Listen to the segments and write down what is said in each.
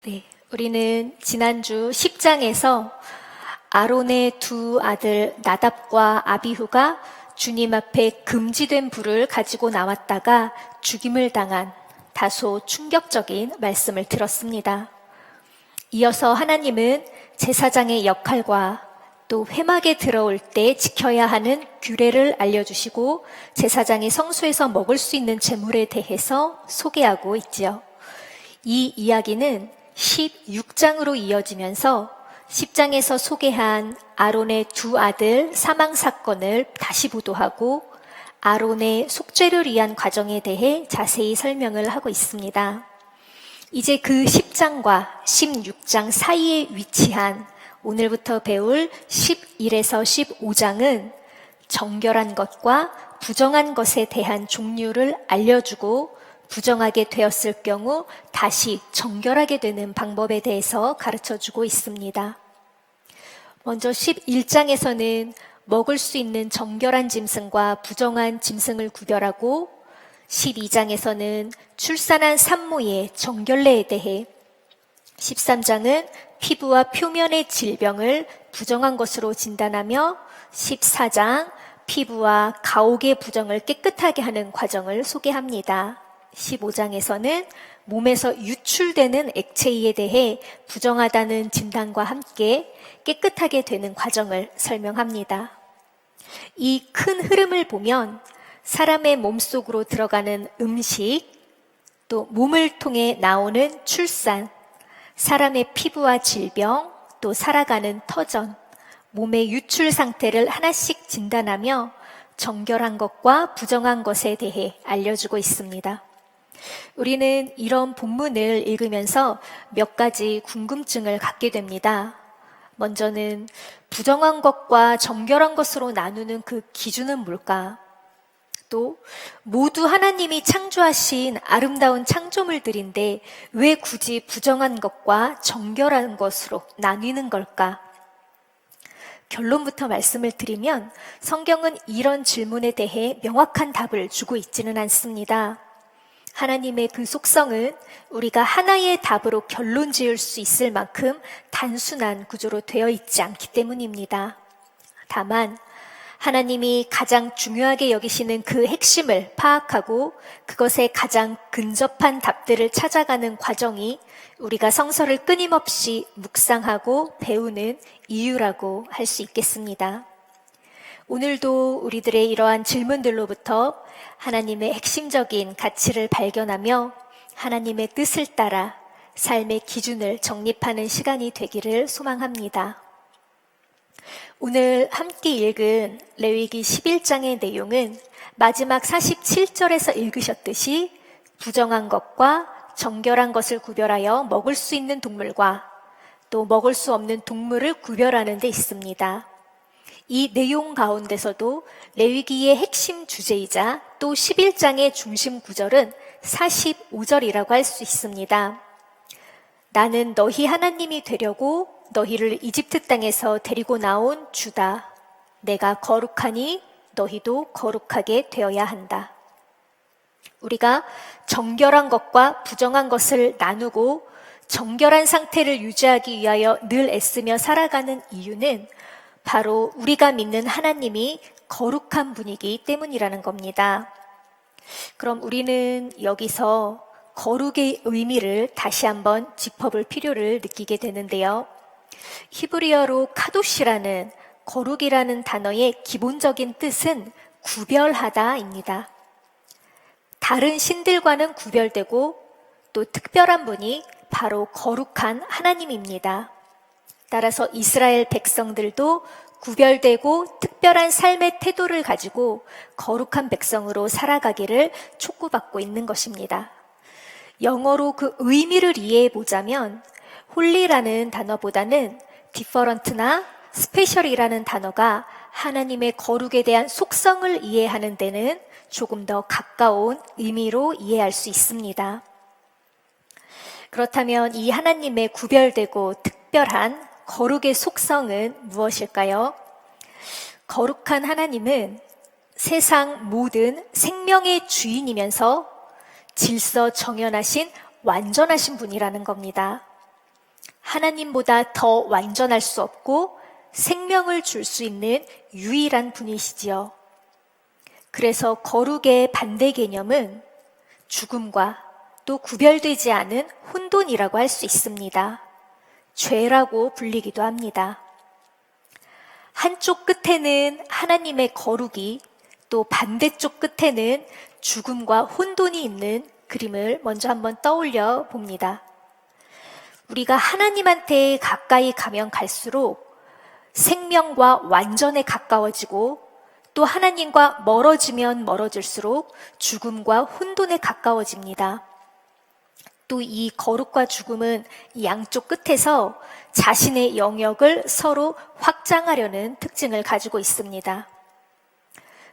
네, 우리는 지난주 10장에서 아론의 두 아들 나답과 아비후가 주님 앞에 금지된 불을 가지고 나왔다가 죽임을 당한 다소 충격적인 말씀을 들었습니다. 이어서 하나님은 제사장의 역할과 또 회막에 들어올 때 지켜야 하는 규례를 알려주시고 제사장이 성소에서 먹을 수 있는 제물에 대해서 소개하고 있지요. 이 이야기는 16장으로 이어지면서 10장에서 소개한 아론의 두 아들 사망 사건을 다시 보도하고 아론의 속죄를 위한 과정에 대해 자세히 설명을 하고 있습니다. 이제 그 10장과 16장 사이에 위치한 오늘부터 배울 11에서 15장은 정결한 것과 부정한 것에 대한 종류를 알려주고 부정하게 되었을 경우 다시 정결하게 되는 방법에 대해서 가르쳐주고 있습니다. 먼저 11장에서는 먹을 수 있는 정결한 짐승과 부정한 짐승을 구별하고 12장에서는 출산한 산모의 정결례에 대해 13장은 피부와 표면의 질병을 부정한 것으로 진단하며 14장 피부와 가옥의 부정을 깨끗하게 하는 과정을 소개합니다. 15장에서는 몸에서 유출되는 액체에 대해 부정하다는 진단과 함께 깨끗하게 되는 과정을 설명합니다. 이 큰 흐름을 보면 사람의 몸속으로 들어가는 음식, 또 몸을 통해 나오는 출산, 사람의 피부와 질병, 또 살아가는 터전, 몸의 유출 상태를 하나씩 진단하며 정결한 것과 부정한 것에 대해 알려주고 있습니다. 우리는 이런 본문을 읽으면서 몇 가지 궁금증을 갖게 됩니다. 먼저는 부정한 것과 정결한 것으로 나누는 그 기준은 뭘까? 또 모두 하나님이 창조하신 아름다운 창조물들인데 왜 굳이 부정한 것과 정결한 것으로 나뉘는 걸까? 결론부터 말씀을 드리면 성경은 이런 질문에 대해 명확한 답을 주고 있지는 않습니다. 하나님의 그 속성은 우리가 하나의 답으로 결론 지을 수 있을 만큼 단순한 구조로 되어 있지 않기 때문입니다. 다만 하나님이 가장 중요하게 여기시는 그 핵심을 파악하고 그것에 가장 근접한 답들을 찾아가는 과정이 우리가 성서를 끊임없이 묵상하고 배우는 이유라고 할 수 있겠습니다. 오늘도 우리들의 이러한 질문들로부터 하나님의 핵심적인 가치를 발견하며 하나님의 뜻을 따라 삶의 기준을 정립하는 시간이 되기를 소망합니다. 오늘 함께 읽은 레위기 11장의 내용은 마지막 47절에서 읽으셨듯이 부정한 것과 정결한 것을 구별하여 먹을 수 있는 동물과 또 먹을 수 없는 동물을 구별하는 데 있습니다. 이 내용 가운데서도 레위기의 핵심 주제이자 또 11장의 중심 구절은 45절이라고 할 수 있습니다. 나는 너희 하나님이 되려고 너희를 이집트 땅에서 데리고 나온 주다. 내가 거룩하니 너희도 거룩하게 되어야 한다. 우리가 정결한 것과 부정한 것을 나누고 정결한 상태를 유지하기 위하여 늘 애쓰며 살아가는 이유는 바로 우리가 믿는 하나님이 거룩한 분이기 때문이라는 겁니다. 그럼 우리는 여기서 거룩의 의미를 다시 한번 짚어볼 필요를 느끼게 되는데요. 히브리어로 카도시라는 거룩이라는 단어의 기본적인 뜻은 구별하다입니다. 다른 신들과는 구별되고 또 특별한 분이 바로 거룩한 하나님입니다. 따라서 이스라엘 백성들도 구별되고 특별한 삶의 태도를 가지고 거룩한 백성으로 살아가기를 촉구받고 있는 것입니다. 영어로 그 의미를 이해해 보자면 홀리라는 단어보다는 different나 special이라는 단어가 하나님의 거룩에 대한 속성을 이해하는 데는 조금 더 가까운 의미로 이해할 수 있습니다. 그렇다면 이 하나님의 구별되고 특별한 거룩의 속성은 무엇일까요? 거룩한 하나님은 세상 모든 생명의 주인이면서 질서 정연하신 완전하신 분이라는 겁니다. 하나님보다 더 완전할 수 없고 생명을 줄 수 있는 유일한 분이시지요. 그래서 거룩의 반대 개념은 죽음과 또 구별되지 않은 혼돈이라고 할 수 있습니다. 죄라고 불리기도 합니다. 한쪽 끝에는 하나님의 거룩이, 또 반대쪽 끝에는 죽음과 혼돈이 있는 그림을 먼저 한번 떠올려 봅니다. 우리가 하나님한테 가까이 가면 갈수록 생명과 완전에 가까워지고, 또 하나님과 멀어지면 멀어질수록 죽음과 혼돈에 가까워집니다. 또 이 거룩과 죽음은 양쪽 끝에서 자신의 영역을 서로 확장하려는 특징을 가지고 있습니다.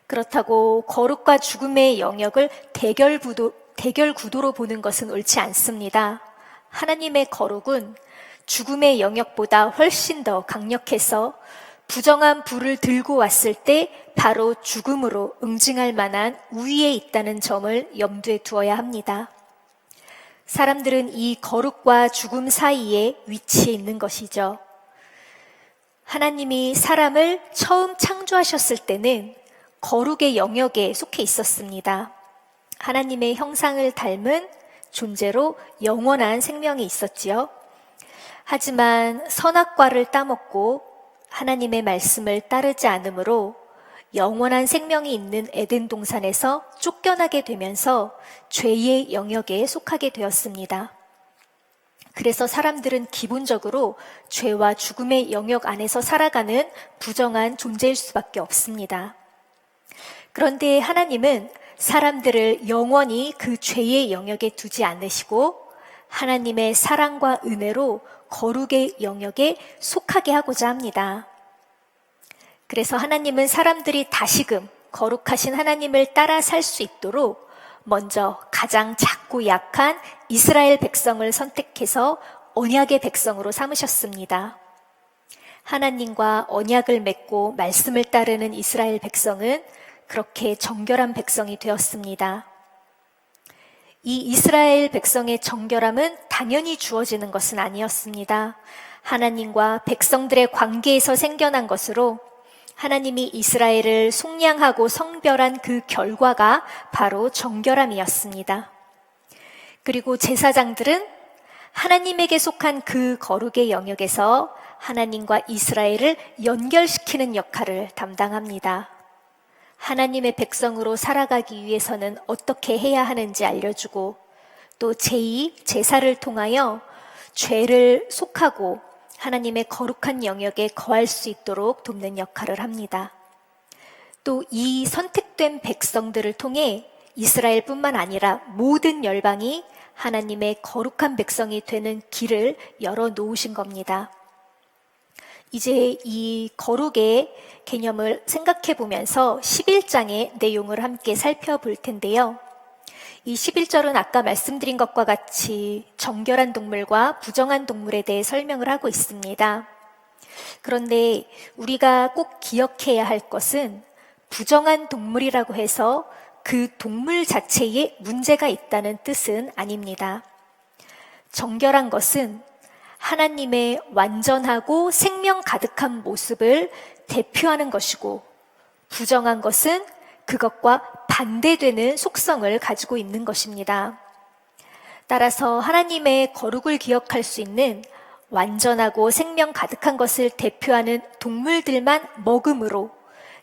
그렇다고 거룩과 죽음의 영역을 대결 구도로 보는 것은 옳지 않습니다. 하나님의 거룩은 죽음의 영역보다 훨씬 더 강력해서 부정한 불을 들고 왔을 때 바로 죽음으로 응징할 만한 우위에 있다는 점을 염두에 두어야 합니다. 사람들은 이 거룩과 죽음 사이에 위치해 있는 것이죠. 하나님이 사람을 처음 창조하셨을 때는 거룩의 영역에 속해 있었습니다. 하나님의 형상을 닮은 존재로 영원한 생명이 있었지요. 하지만 선악과를 따먹고 하나님의 말씀을 따르지 않으므로 영원한 생명이 있는 에덴 동산에서 쫓겨나게 되면서 죄의 영역에 속하게 되었습니다. 그래서 사람들은 기본적으로 죄와 죽음의 영역 안에서 살아가는 부정한 존재일 수밖에 없습니다. 그런데 하나님은 사람들을 영원히 그 죄의 영역에 두지 않으시고 하나님의 사랑과 은혜로 거룩의 영역에 속하게 하고자 합니다. 그래서 하나님은 사람들이 다시금 거룩하신 하나님을 따라 살 수 있도록 먼저 가장 작고 약한 이스라엘 백성을 선택해서 언약의 백성으로 삼으셨습니다. 하나님과 언약을 맺고 말씀을 따르는 이스라엘 백성은 그렇게 정결한 백성이 되었습니다. 이 이스라엘 백성의 정결함은 당연히 주어지는 것은 아니었습니다. 하나님과 백성들의 관계에서 생겨난 것으로 하나님이 이스라엘을 속량하고 성별한 그 결과가 바로 정결함이었습니다. 그리고 제사장들은 하나님에게 속한 그 거룩의 영역에서 하나님과 이스라엘을 연결시키는 역할을 담당합니다. 하나님의 백성으로 살아가기 위해서는 어떻게 해야 하는지 알려주고, 또 제2 제사를 통하여 죄를 속하고 하나님의 거룩한 영역에 거할 수 있도록 돕는 역할을 합니다. 또 이 선택된 백성들을 통해 이스라엘뿐만 아니라 모든 열방이 하나님의 거룩한 백성이 되는 길을 열어 놓으신 겁니다. 이제 이 거룩의 개념을 생각해 보면서 11장의 내용을 함께 살펴볼 텐데요. 이 11절은 아까 말씀드린 것과 같이 정결한 동물과 부정한 동물에 대해 설명을 하고 있습니다. 그런데 우리가 꼭 기억해야 할 것은 부정한 동물이라고 해서 그 동물 자체에 문제가 있다는 뜻은 아닙니다. 정결한 것은 하나님의 완전하고 생명 가득한 모습을 대표하는 것이고, 부정한 것은 그것과 반대되는 속성을 가지고 있는 것입니다. 따라서 하나님의 거룩을 기억할 수 있는 완전하고 생명 가득한 것을 대표하는 동물들만 먹음으로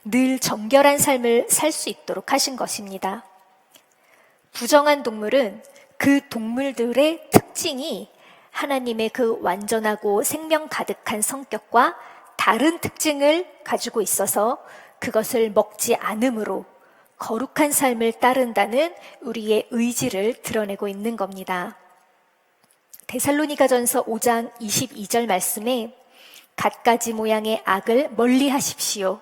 늘 정결한 삶을 살 수 있도록 하신 것입니다. 부정한 동물은 그 동물들의 특징이 하나님의 그 완전하고 생명 가득한 성격과 다른 특징을 가지고 있어서 그것을 먹지 않으므로 거룩한 삶을 따른다는 우리의 의지를 드러내고 있는 겁니다. 데살로니가전서 5장 22절 말씀에 갖가지 모양의 악을 멀리 하십시오.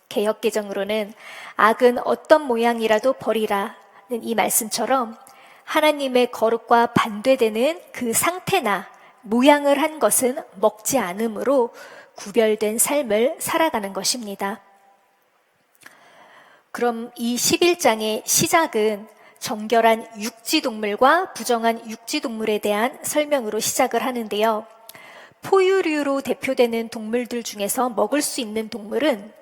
개역개정으로는 악은 어떤 모양이라도 버리라는 이 말씀처럼 하나님의 거룩과 반대되는 그 상태나 모양을 한 것은 먹지 않으므로 구별된 삶을 살아가는 것입니다. 그럼 이 11장의 시작은 정결한 육지동물과 부정한 육지동물에 대한 설명으로 시작을 하는데요. 포유류로 대표되는 동물들 중에서 먹을 수 있는 동물은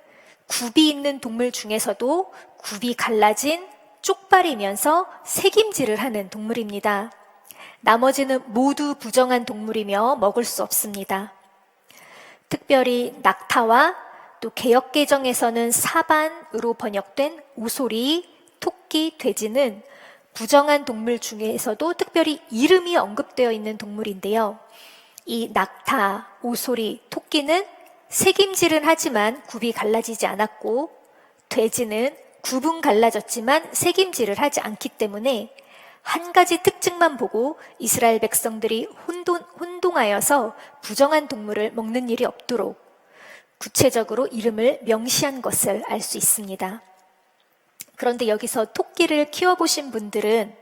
굽이 있는 동물 중에서도 굽이 갈라진 쪽발이면서 새김질을 하는 동물입니다. 나머지는 모두 부정한 동물이며 먹을 수 없습니다. 특별히 낙타와 또 개역개정에서는 사반으로 번역된 오소리, 토끼, 돼지는 부정한 동물 중에서도 특별히 이름이 언급되어 있는 동물인데요. 이 낙타, 오소리, 토끼는 새김질은 하지만 굽이 갈라지지 않았고, 돼지는 굽은 갈라졌지만 새김질을 하지 않기 때문에 한 가지 특징만 보고 이스라엘 백성들이 혼동하여서 부정한 동물을 먹는 일이 없도록 구체적으로 이름을 명시한 것을 알 수 있습니다. 그런데 여기서 토끼를 키워보신 분들은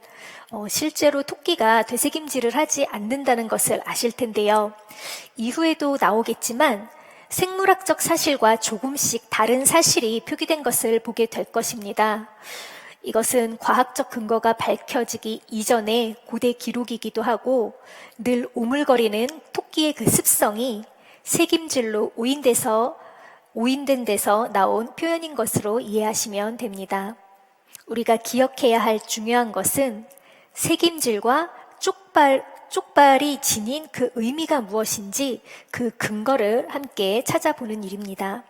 실제로 토끼가 되새김질을 하지 않는다는 것을 아실 텐데요. 이후에도 나오겠지만 생물학적 사실과 조금씩 다른 사실이 표기된 것을 보게 될 것입니다. 이것은 과학적 근거가 밝혀지기 이전의 고대 기록이기도 하고 늘 오물거리는 토끼의 그 습성이 새김질로 오인된 데서 나온 표현인 것으로 이해하시면 됩니다. 우리가 기억해야 할 중요한 것은 새김질과 쪽발이 지닌 그 의미가 무엇인지 그 근거를 함께 찾아보는 일입니다.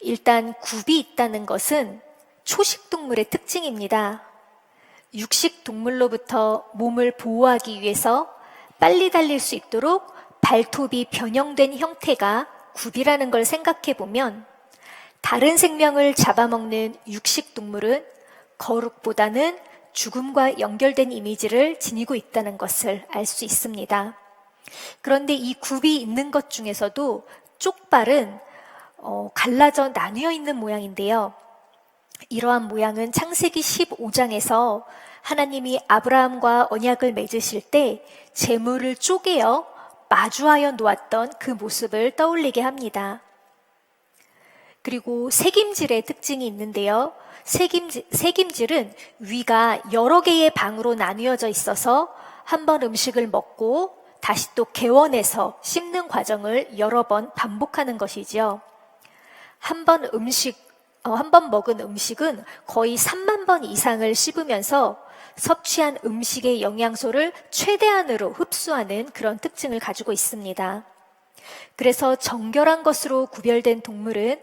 일단 굽이 있다는 것은 초식동물의 특징입니다. 육식동물로부터 몸을 보호하기 위해서 빨리 달릴 수 있도록 발톱이 변형된 형태가 굽이라는 걸 생각해 보면 다른 생명을 잡아먹는 육식동물은 거룩보다는 죽음과 연결된 이미지를 지니고 있다는 것을 알 수 있습니다. 그런데 이 굽이 있는 것 중에서도 쪽발은 갈라져 나뉘어 있는 모양인데요. 이러한 모양은 창세기 15장에서 하나님이 아브라함과 언약을 맺으실 때 재물을 쪼개어 마주하여 놓았던 그 모습을 떠올리게 합니다. 그리고 새김질의 특징이 있는데요. 새김질은 위가 여러 개의 방으로 나뉘어져 있어서 한 번 음식을 먹고 다시 또 개원해서 씹는 과정을 여러 번 반복하는 것이죠. 한 번 먹은 음식은 거의 3만 번 이상을 씹으면서 섭취한 음식의 영양소를 최대한으로 흡수하는 그런 특징을 가지고 있습니다. 그래서 정결한 것으로 구별된 동물은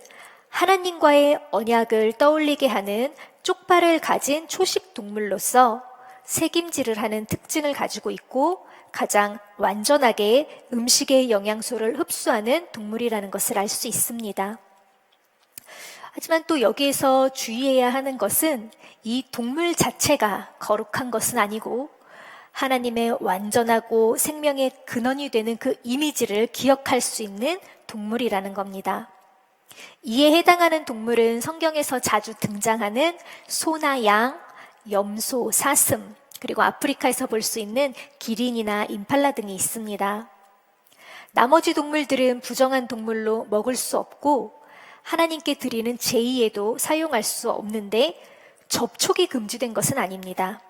하나님과의 언약을 떠올리게 하는 쪽발을 가진 초식 동물로서 새김질을 하는 특징을 가지고 있고 가장 완전하게 음식의 영양소를 흡수하는 동물이라는 것을 알 수 있습니다. 하지만 또 여기에서 주의해야 하는 것은 이 동물 자체가 거룩한 것은 아니고 하나님의 완전하고 생명의 근원이 되는 그 이미지를 기억할 수 있는 동물이라는 겁니다. 이에 해당하는 동물은 성경에서 자주 등장하는 소나 양, 염소, 사슴, 그리고 아프리카에서 볼 수 있는 기린이나 임팔라 등이 있습니다. 나머지 동물들은 부정한 동물로 먹을 수 없고 하나님께 드리는 제의에도 사용할 수 없는데 접촉이 금지된 것은 아닙니다.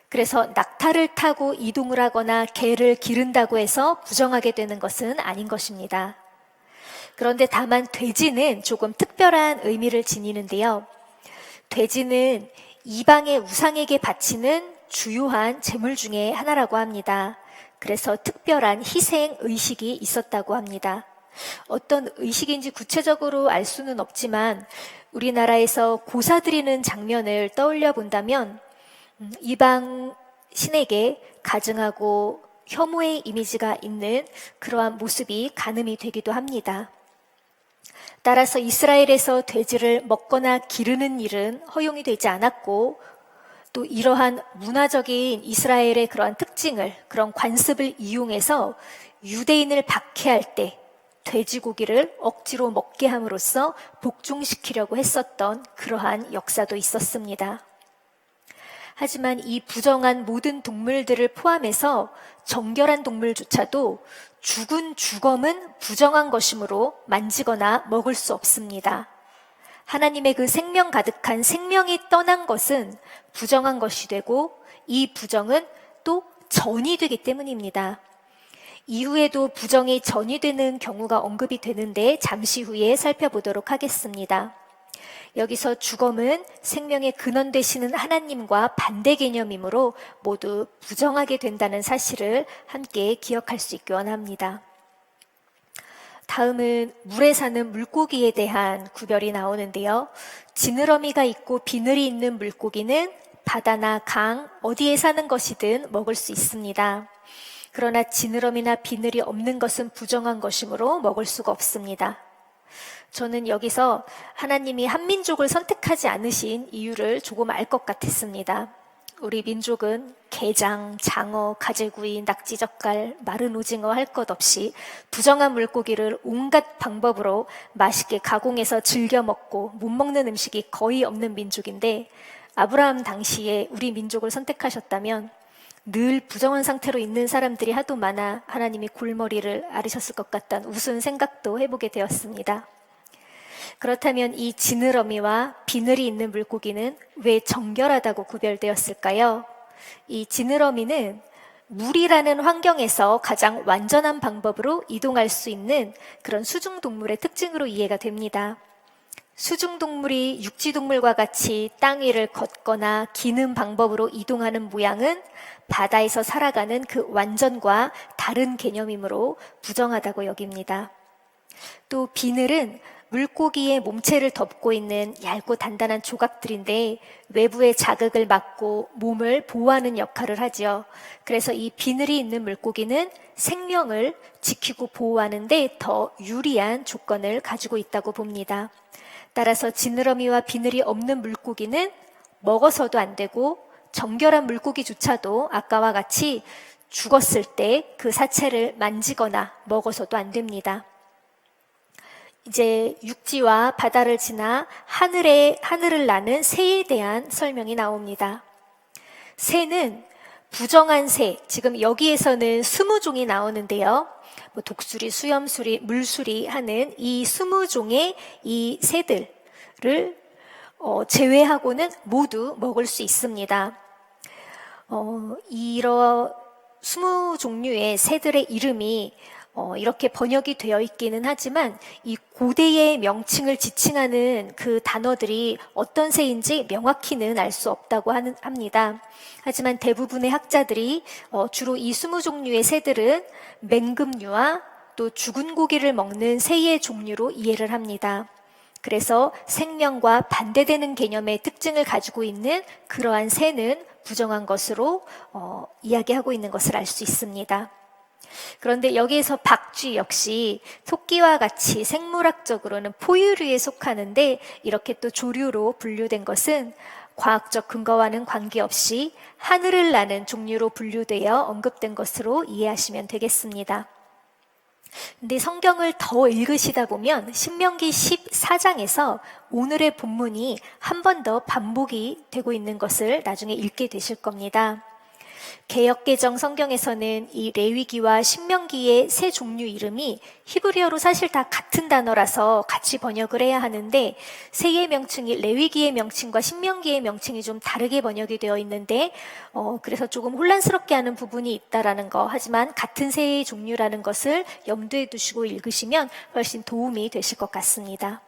그래서 낙타를 타고 이동을 하거나 개를 기른다고 해서 부정하게 되는 것은 아닌 것입니다. 그런데 다만 돼지는 조금 특별한 의미를 지니는데요. 돼지는 이방의 우상에게 바치는 주요한 제물 중에 하나라고 합니다. 그래서 특별한 희생 의식이 있었다고 합니다. 어떤 의식인지 구체적으로 알 수는 없지만 우리나라에서 고사 드리는 장면을 떠올려 본다면 이방 신에게 가증하고 혐오의 이미지가 있는 그러한 모습이 가늠이 되기도 합니다. 따라서 이스라엘에서 돼지를 먹거나 기르는 일은 허용이 되지 않았고 또 이러한 문화적인 이스라엘의 그러한 특징을, 그런 관습을 이용해서 유대인을 박해할 때 돼지고기를 억지로 먹게 함으로써 복종시키려고 했었던 그러한 역사도 있었습니다. 하지만 이 부정한 모든 동물들을 포함해서 정결한 동물조차도 죽은 주검은 부정한 것이므로 만지거나 먹을 수 없습니다. 하나님의 그 생명 가득한 생명이 떠난 것은 부정한 것이 되고 이 부정은 또 전이 되기 때문입니다. 이후에도 부정이 전이되는 경우가 언급이 되는데 잠시 후에 살펴보도록 하겠습니다. 여기서 주검은 생명의 근원 되시는 하나님과 반대 개념이므로 모두 부정하게 된다는 사실을 함께 기억할 수 있기 원합니다. 다음은 물에 사는 물고기에 대한 구별이 나오는데요. 지느러미가 있고 비늘이 있는 물고기는 바다나 강 어디에 사는 것이든 먹을 수 있습니다. 그러나 지느러미나 비늘이 없는 것은 부정한 것이므로 먹을 수가 없습니다. 저는 여기서 하나님이 한민족을 선택하지 않으신 이유를 조금 알 것 같았습니다. 우리 민족은 게장, 장어, 가재구이, 낙지젓갈, 마른 오징어 할 것 없이 부정한 물고기를 온갖 방법으로 맛있게 가공해서 즐겨 먹고 못 먹는 음식이 거의 없는 민족인데, 아브라함 당시에 우리 민족을 선택하셨다면 늘 부정한 상태로 있는 사람들이 하도 많아 하나님이 골머리를 앓으셨을 것 같다는 우스운 생각도 해보게 되었습니다. 그렇다면 이 지느러미와 비늘이 있는 물고기는 왜 정결하다고 구별되었을까요? 이 지느러미는 물이라는 환경에서 가장 완전한 방법으로 이동할 수 있는 그런 수중동물의 특징으로 이해가 됩니다. 수중동물이 육지동물과 같이 땅 위를 걷거나 기는 방법으로 이동하는 모양은 바다에서 살아가는 그 완전과 다른 개념이므로 부정하다고 여깁니다. 또 비늘은 물고기의 몸체를 덮고 있는 얇고 단단한 조각들인데 외부의 자극을 막고 몸을 보호하는 역할을 하죠. 그래서 이 비늘이 있는 물고기는 생명을 지키고 보호하는 데 더 유리한 조건을 가지고 있다고 봅니다. 따라서 지느러미와 비늘이 없는 물고기는 먹어서도 안 되고 정결한 물고기조차도 아까와 같이 죽었을 때 그 사체를 만지거나 먹어서도 안 됩니다. 이제 육지와 바다를 지나 하늘을 나는 새에 대한 설명이 나옵니다. 새는 부정한 새, 지금 여기에서는 20종이 나오는데요. 독수리, 수염수리, 물수리 하는 이 20종의 이 새들을 제외하고는 모두 먹을 수 있습니다. 이런 20종류의 새들의 이름이 이렇게 번역이 되어 있기는 하지만 이 고대의 명칭을 지칭하는 그 단어들이 어떤 새인지 명확히는 알 수 없다고 합니다. 하지만 대부분의 학자들이 주로 이 20종류의 새들은 맹금류와 또 죽은 고기를 먹는 새의 종류로 이해를 합니다. 그래서 생명과 반대되는 개념의 특징을 가지고 있는 그러한 새는 부정한 것으로 이야기하고 있는 것을 알 수 있습니다. 그런데 여기에서 박쥐 역시 토끼와 같이 생물학적으로는 포유류에 속하는데 이렇게 또 조류로 분류된 것은 과학적 근거와는 관계없이 하늘을 나는 종류로 분류되어 언급된 것으로 이해하시면 되겠습니다. 근데 성경을 더 읽으시다 보면 신명기 14장에서 오늘의 본문이 한 번 더 반복이 되고 있는 것을 나중에 읽게 되실 겁니다. 개역개정 성경에서는 이 레위기와 신명기의 세 종류 이름이 히브리어로 사실 다 같은 단어라서 같이 번역을 해야 하는데 새의 명칭이 레위기의 명칭과 신명기의 명칭이 좀 다르게 번역이 되어 있는데 그래서 조금 혼란스럽게 하는 부분이 있다라는 거, 하지만 같은 새의 종류라는 것을 염두에 두시고 읽으시면 훨씬 도움이 되실 것 같습니다.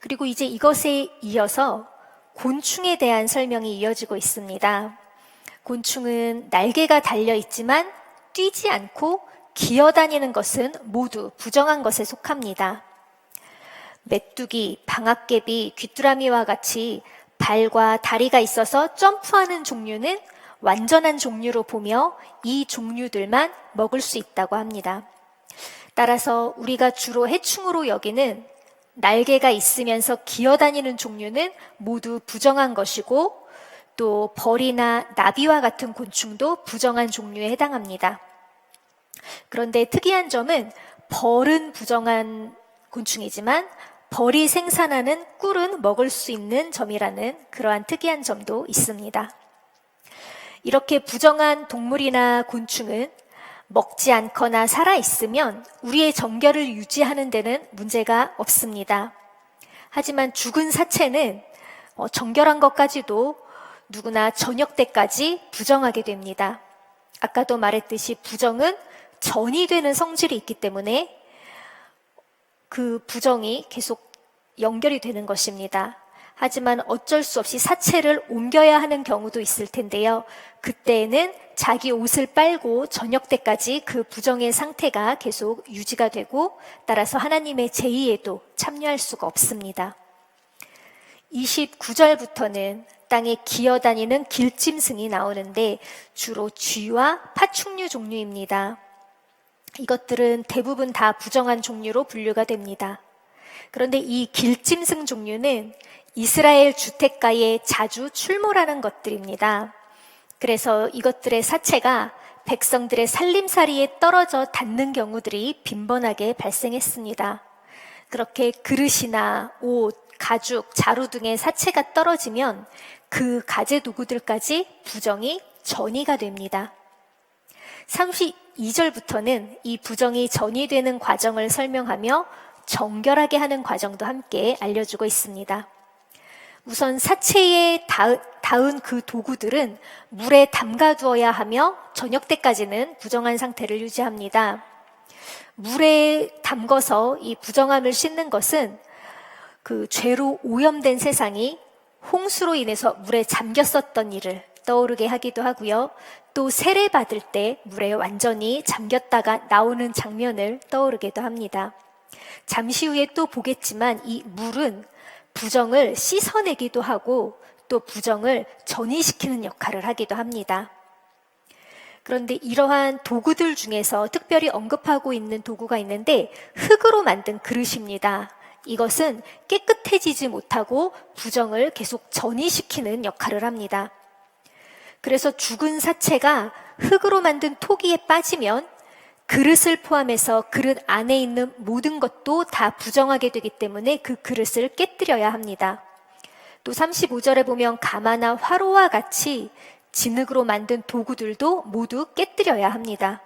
그리고 이제 이것에 이어서 곤충에 대한 설명이 이어지고 있습니다. 곤충은 날개가 달려있지만 뛰지 않고 기어다니는 것은 모두 부정한 것에 속합니다. 메뚜기, 방앗개비, 귀뚜라미와 같이 발과 다리가 있어서 점프하는 종류는 완전한 종류로 보며 이 종류들만 먹을 수 있다고 합니다. 따라서 우리가 주로 해충으로 여기는 날개가 있으면서 기어다니는 종류는 모두 부정한 것이고 또 벌이나 나비와 같은 곤충도 부정한 종류에 해당합니다. 그런데 특이한 점은 벌은 부정한 곤충이지만 벌이 생산하는 꿀은 먹을 수 있는 점이라는 그러한 특이한 점도 있습니다. 이렇게 부정한 동물이나 곤충은 먹지 않거나 살아있으면 우리의 정결을 유지하는 데는 문제가 없습니다. 하지만 죽은 사체는 정결한 것까지도 누구나 저녁 때까지 부정하게 됩니다. 아까도 말했듯이 부정은 전이 되는 성질이 있기 때문에 그 부정이 계속 연결이 되는 것입니다. 하지만 어쩔 수 없이 사체를 옮겨야 하는 경우도 있을 텐데요. 그때는 자기 옷을 빨고 저녁 때까지 그 부정의 상태가 계속 유지가 되고, 따라서 하나님의 제의에도 참여할 수가 없습니다. 29절부터는 땅에 기어다니는 길짐승이 나오는데 주로 쥐와 파충류 종류입니다. 이것들은 대부분 다 부정한 종류로 분류가 됩니다. 그런데 이 길짐승 종류는 이스라엘 주택가에 자주 출몰하는 것들입니다. 그래서 이것들의 사체가 백성들의 살림살이에 떨어져 닿는 경우들이 빈번하게 발생했습니다. 그렇게 그릇이나 옷, 가죽, 자루 등의 사체가 떨어지면 그 가재 도구들까지 부정이 전이가 됩니다. 32절부터는 이 부정이 전이되는 과정을 설명하며 정결하게 하는 과정도 함께 알려주고 있습니다. 우선 사체에 닿은 그 도구들은 물에 담가두어야 하며 저녁 때까지는 부정한 상태를 유지합니다. 물에 담궈서 이 부정함을 씻는 것은 그 죄로 오염된 세상이 홍수로 인해서 물에 잠겼었던 일을 떠오르게 하기도 하고요. 또 세례받을 때 물에 완전히 잠겼다가 나오는 장면을 떠오르기도 합니다. 잠시 후에 또 보겠지만 이 물은 부정을 씻어내기도 하고 또 부정을 전이시키는 역할을 하기도 합니다. 그런데 이러한 도구들 중에서 특별히 언급하고 있는 도구가 있는데 흙으로 만든 그릇입니다. 이것은 깨끗해지지 못하고 부정을 계속 전이시키는 역할을 합니다. 그래서 죽은 사체가 흙으로 만든 토기에 빠지면 그릇을 포함해서 그릇 안에 있는 모든 것도 다 부정하게 되기 때문에 그 그릇을 깨뜨려야 합니다. 또 35절에 보면 가마나 화로와 같이 진흙으로 만든 도구들도 모두 깨뜨려야 합니다.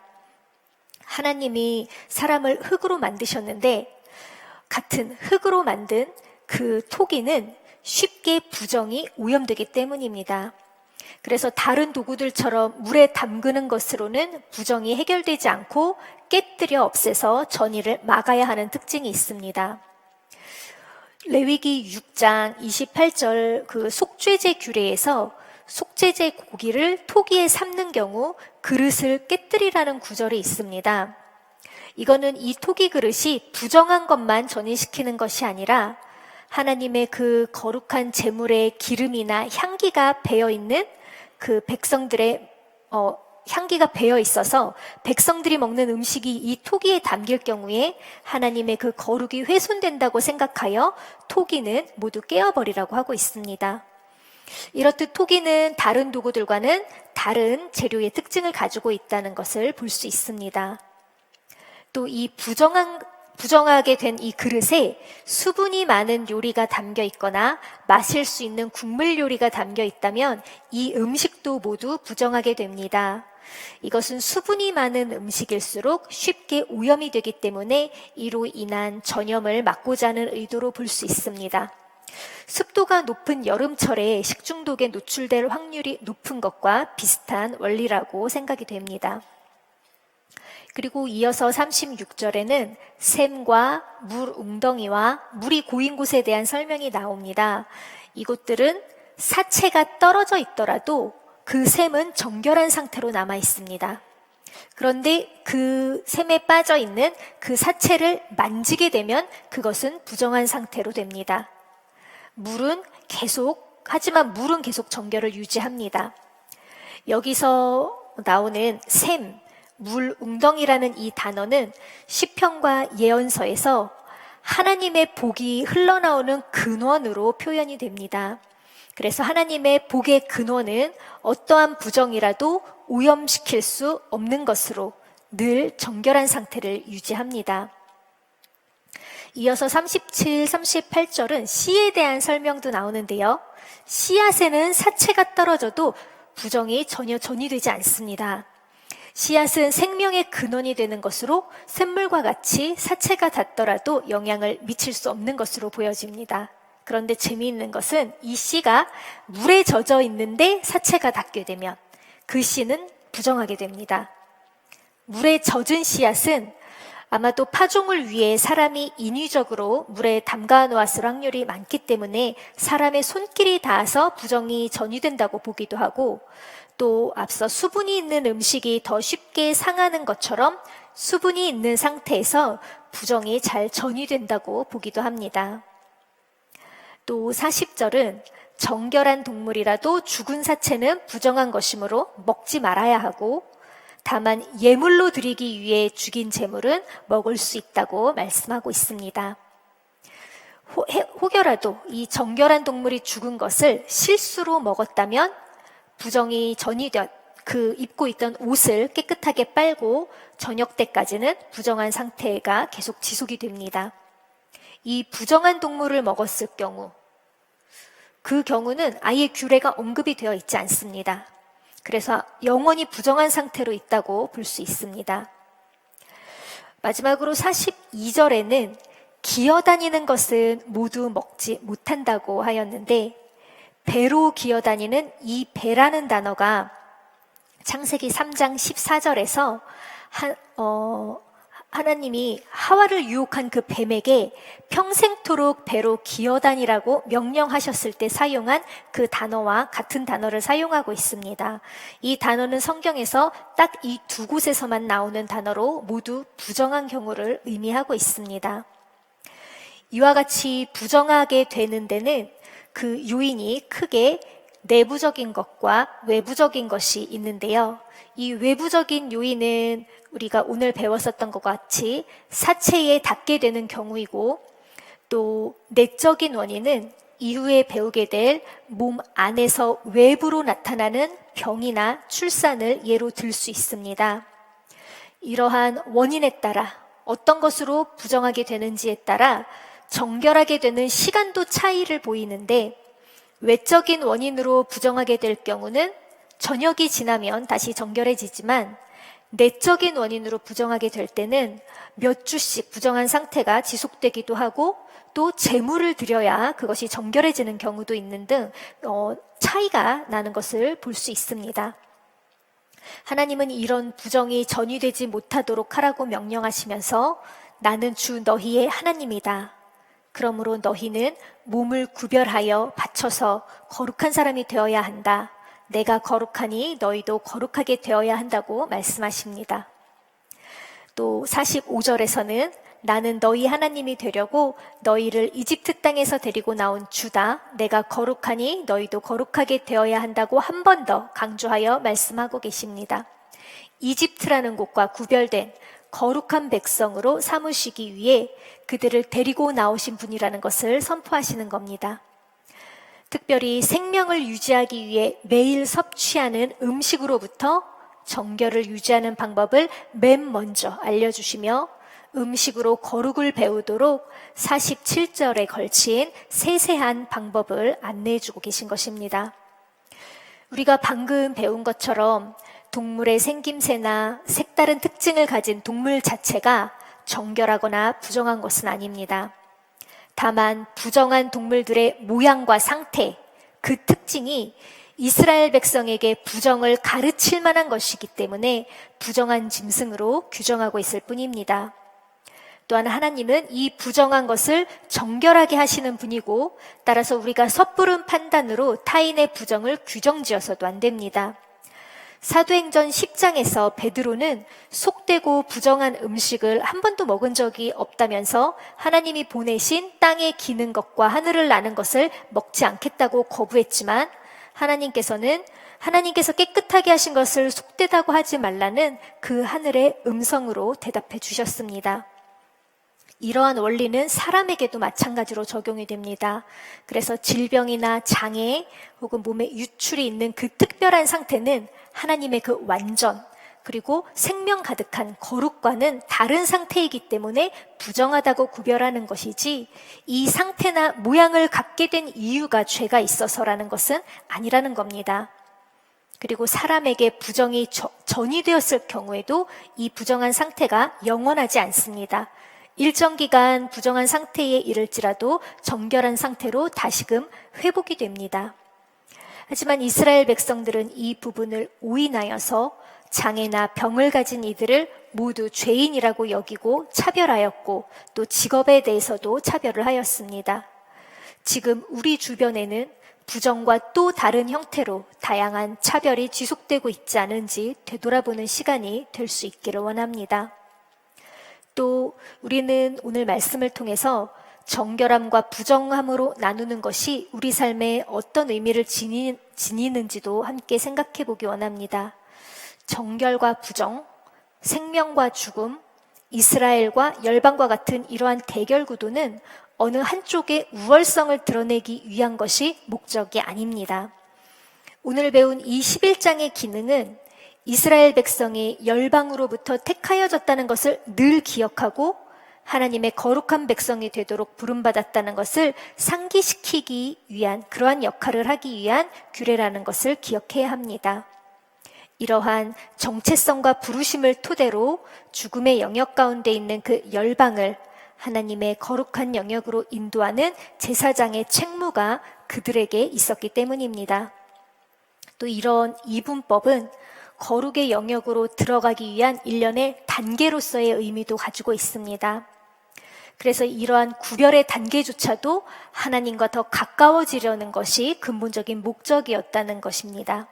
하나님이 사람을 흙으로 만드셨는데 같은 흙으로 만든 그 토기는 쉽게 부정이 오염되기 때문입니다. 그래서 다른 도구들처럼 물에 담그는 것으로는 부정이 해결되지 않고 깨뜨려 없애서 전이를 막아야 하는 특징이 있습니다. 레위기 6장 28절 그 속죄제 규례에서 속죄제 고기를 토기에 삶는 경우 그릇을 깨뜨리라는 구절이 있습니다. 이거는 이 토기 그릇이 부정한 것만 전이시키는 것이 아니라 하나님의 그 거룩한 제물에 기름이나 향기가 배어있는 그 백성들의 향기가 배어 있어서 백성들이 먹는 음식이 이 토기에 담길 경우에 하나님의 그 거룩이 훼손된다고 생각하여 토기는 모두 깨어버리라고 하고 있습니다. 이렇듯 토기는 다른 도구들과는 다른 재료의 특징을 가지고 있다는 것을 볼 수 있습니다. 또 이 부정하게 된 이 그릇에 수분이 많은 요리가 담겨 있거나 마실 수 있는 국물 요리가 담겨 있다면 이 음식도 모두 부정하게 됩니다. 이것은 수분이 많은 음식일수록 쉽게 오염이 되기 때문에 이로 인한 전염을 막고자 하는 의도로 볼 수 있습니다. 습도가 높은 여름철에 식중독에 노출될 확률이 높은 것과 비슷한 원리라고 생각이 됩니다. 그리고 이어서 36절에는 샘과 물 웅덩이와 물이 고인 곳에 대한 설명이 나옵니다. 이곳들은 사체가 떨어져 있더라도 그 샘은 정결한 상태로 남아 있습니다. 그런데 그 샘에 빠져 있는 그 사체를 만지게 되면 그것은 부정한 상태로 됩니다. 하지만 물은 계속 정결을 유지합니다. 여기서 나오는 샘, 물 웅덩이라는 이 단어는 시편과 예언서에서 하나님의 복이 흘러나오는 근원으로 표현이 됩니다. 그래서 하나님의 복의 근원은 어떠한 부정이라도 오염시킬 수 없는 것으로 늘 정결한 상태를 유지합니다. 이어서 37, 38절은 씨에 대한 설명도 나오는데요. 씨앗에는 사체가 떨어져도 부정이 전혀 전이되지 않습니다. 씨앗은 생명의 근원이 되는 것으로 샘물과 같이 사체가 닿더라도 영향을 미칠 수 없는 것으로 보여집니다. 그런데 재미있는 것은 이 씨가 물에 젖어 있는데 사체가 닿게 되면 그 씨는 부정하게 됩니다. 물에 젖은 씨앗은 아마도 파종을 위해 사람이 인위적으로 물에 담가 놓았을 확률이 많기 때문에 사람의 손길이 닿아서 부정이 전이된다고 보기도 하고, 또 앞서 수분이 있는 음식이 더 쉽게 상하는 것처럼 수분이 있는 상태에서 부정이 잘 전이된다고 보기도 합니다. 또 40절은 정결한 동물이라도 죽은 사체는 부정한 것이므로 먹지 말아야 하고, 다만 예물로 드리기 위해 죽인 제물은 먹을 수 있다고 말씀하고 있습니다. 혹여라도 이 정결한 동물이 죽은 것을 실수로 먹었다면 부정이 전이되었, 그 입고 있던 옷을 깨끗하게 빨고 저녁 때까지는 부정한 상태가 계속 지속이 됩니다. 이 부정한 동물을 먹었을 경우, 그 경우는 아예 규례가 언급이 되어 있지 않습니다. 그래서 영원히 부정한 상태로 있다고 볼 수 있습니다. 마지막으로 42절에는 기어다니는 것은 모두 먹지 못한다고 하였는데, 배로 기어다니는 이 배라는 단어가 창세기 3장 14절에서 하나님이 하와를 유혹한 그 뱀에게 평생토록 배로 기어다니라고 명령하셨을 때 사용한 그 단어와 같은 단어를 사용하고 있습니다. 이 단어는 성경에서 딱 이 두 곳에서만 나오는 단어로 모두 부정한 경우를 의미하고 있습니다. 이와 같이 부정하게 되는 데는 그 요인이 크게 내부적인 것과 외부적인 것이 있는데요. 이 외부적인 요인은 우리가 오늘 배웠었던 것 같이 사체에 닿게 되는 경우이고, 또 내적인 원인은 이후에 배우게 될 몸 안에서 외부로 나타나는 병이나 출산을 예로 들 수 있습니다. 이러한 원인에 따라 어떤 것으로 부정하게 되는지에 따라 정결하게 되는 시간도 차이를 보이는데, 외적인 원인으로 부정하게 될 경우는 저녁이 지나면 다시 정결해지지만, 내적인 원인으로 부정하게 될 때는 몇 주씩 부정한 상태가 지속되기도 하고, 또 제물을 드려야 그것이 정결해지는 경우도 있는 등 차이가 나는 것을 볼 수 있습니다. 하나님은 이런 부정이 전이되지 못하도록 하라고 명령하시면서 나는 주 너희의 하나님이다. 그러므로 너희는 몸을 구별하여 바쳐서 거룩한 사람이 되어야 한다. 내가 거룩하니 너희도 거룩하게 되어야 한다고 말씀하십니다. 또 45절에서는 나는 너희 하나님이 되려고 너희를 이집트 땅에서 데리고 나온 주다. 내가 거룩하니 너희도 거룩하게 되어야 한다고 한 번 더 강조하여 말씀하고 계십니다. 이집트라는 곳과 구별된 거룩한 백성으로 삼으시기 위해 그들을 데리고 나오신 분이라는 것을 선포하시는 겁니다. 특별히 생명을 유지하기 위해 매일 섭취하는 음식으로부터 정결을 유지하는 방법을 맨 먼저 알려주시며 음식으로 거룩을 배우도록 47절에 걸친 세세한 방법을 안내해주고 계신 것입니다. 우리가 방금 배운 것처럼 동물의 생김새나 색다른 특징을 가진 동물 자체가 정결하거나 부정한 것은 아닙니다. 다만 부정한 동물들의 모양과 상태, 그 특징이 이스라엘 백성에게 부정을 가르칠 만한 것이기 때문에 부정한 짐승으로 규정하고 있을 뿐입니다. 또한 하나님은 이 부정한 것을 정결하게 하시는 분이고, 따라서 우리가 섣부른 판단으로 타인의 부정을 규정지어서도 안 됩니다. 사도행전 10장에서 베드로는 속되고 부정한 음식을 한 번도 먹은 적이 없다면서 하나님이 보내신 땅에 기는 것과 하늘을 나는 것을 먹지 않겠다고 거부했지만, 하나님께서 깨끗하게 하신 것을 속되다고 하지 말라는 그 하늘의 음성으로 대답해 주셨습니다. 이러한 원리는 사람에게도 마찬가지로 적용이 됩니다. 그래서 질병이나 장애 혹은 몸에 유출이 있는 그 특별한 상태는 하나님의 그 완전, 그리고 생명 가득한 거룩과는 다른 상태이기 때문에 부정하다고 구별하는 것이지, 이 상태나 모양을 갖게 된 이유가 죄가 있어서라는 것은 아니라는 겁니다. 그리고 사람에게 부정이 전이되었을 경우에도 이 부정한 상태가 영원하지 않습니다. 일정 기간 부정한 상태에 이를지라도 정결한 상태로 다시금 회복이 됩니다. 하지만 이스라엘 백성들은 이 부분을 오인하여서 장애나 병을 가진 이들을 모두 죄인이라고 여기고 차별하였고 또 직업에 대해서도 차별을 하였습니다. 지금 우리 주변에는 부정과 또 다른 형태로 다양한 차별이 지속되고 있지 않은지 되돌아보는 시간이 될 수 있기를 원합니다. 또 우리는 오늘 말씀을 통해서 정결함과 부정함으로 나누는 것이 우리 삶에 어떤 의미를 지니는지도 함께 생각해 보기 원합니다. 정결과 부정, 생명과 죽음, 이스라엘과 열방과 같은 이러한 대결 구도는 어느 한쪽의 우월성을 드러내기 위한 것이 목적이 아닙니다. 오늘 배운 이 11장의 기능은 이스라엘 백성이 열방으로부터 택하여졌다는 것을 늘 기억하고 하나님의 거룩한 백성이 되도록 부름받았다는 것을 상기시키기 위한 그러한 역할을 하기 위한 규례라는 것을 기억해야 합니다. 이러한 정체성과 부르심을 토대로 죽음의 영역 가운데 있는 그 열방을 하나님의 거룩한 영역으로 인도하는 제사장의 책무가 그들에게 있었기 때문입니다. 또 이런 이분법은 거룩의 영역으로 들어가기 위한 일련의 단계로서의 의미도 가지고 있습니다. 그래서 이러한 구별의 단계조차도 하나님과 더 가까워지려는 것이 근본적인 목적이었다는 것입니다.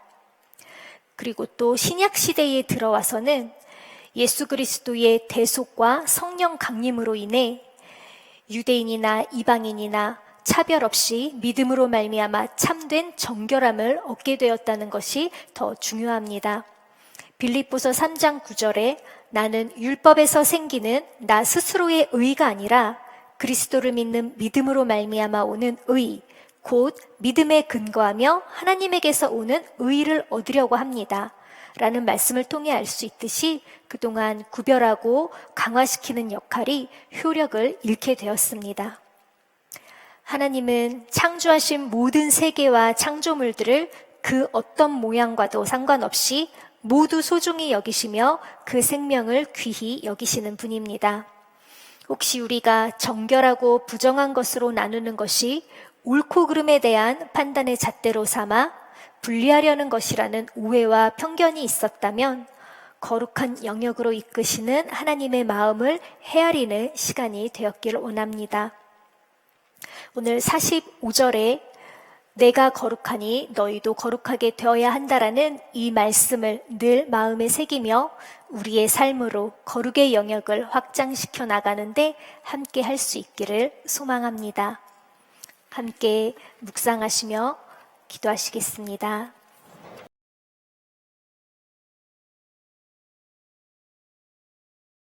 그리고 또 신약 시대에 들어와서는 예수 그리스도의 대속과 성령 강림으로 인해 유대인이나 이방인이나 차별 없이 믿음으로 말미암아 참된 정결함을 얻게 되었다는 것이 더 중요합니다. 빌립보서 3장 9절에 나는 율법에서 생기는 나 스스로의 의가 아니라 그리스도를 믿는 믿음으로 말미암아 오는 의, 곧 믿음에 근거하며 하나님에게서 오는 의를 얻으려고 합니다. 라는 말씀을 통해 알 수 있듯이 그동안 구별하고 강화시키는 역할이 효력을 잃게 되었습니다. 하나님은 창조하신 모든 세계와 창조물들을 그 어떤 모양과도 상관없이 모두 소중히 여기시며 그 생명을 귀히 여기시는 분입니다. 혹시 우리가 정결하고 부정한 것으로 나누는 것이 옳고 그름에 대한 판단의 잣대로 삼아 분리하려는 것이라는 오해와 편견이 있었다면 거룩한 영역으로 이끄시는 하나님의 마음을 헤아리는 시간이 되었기를 원합니다. 오늘 45절에 내가 거룩하니 너희도 거룩하게 되어야 한다라는 이 말씀을 늘 마음에 새기며 우리의 삶으로 거룩의 영역을 확장시켜 나가는데 함께 할 수 있기를 소망합니다. 함께 묵상하시며 기도하시겠습니다.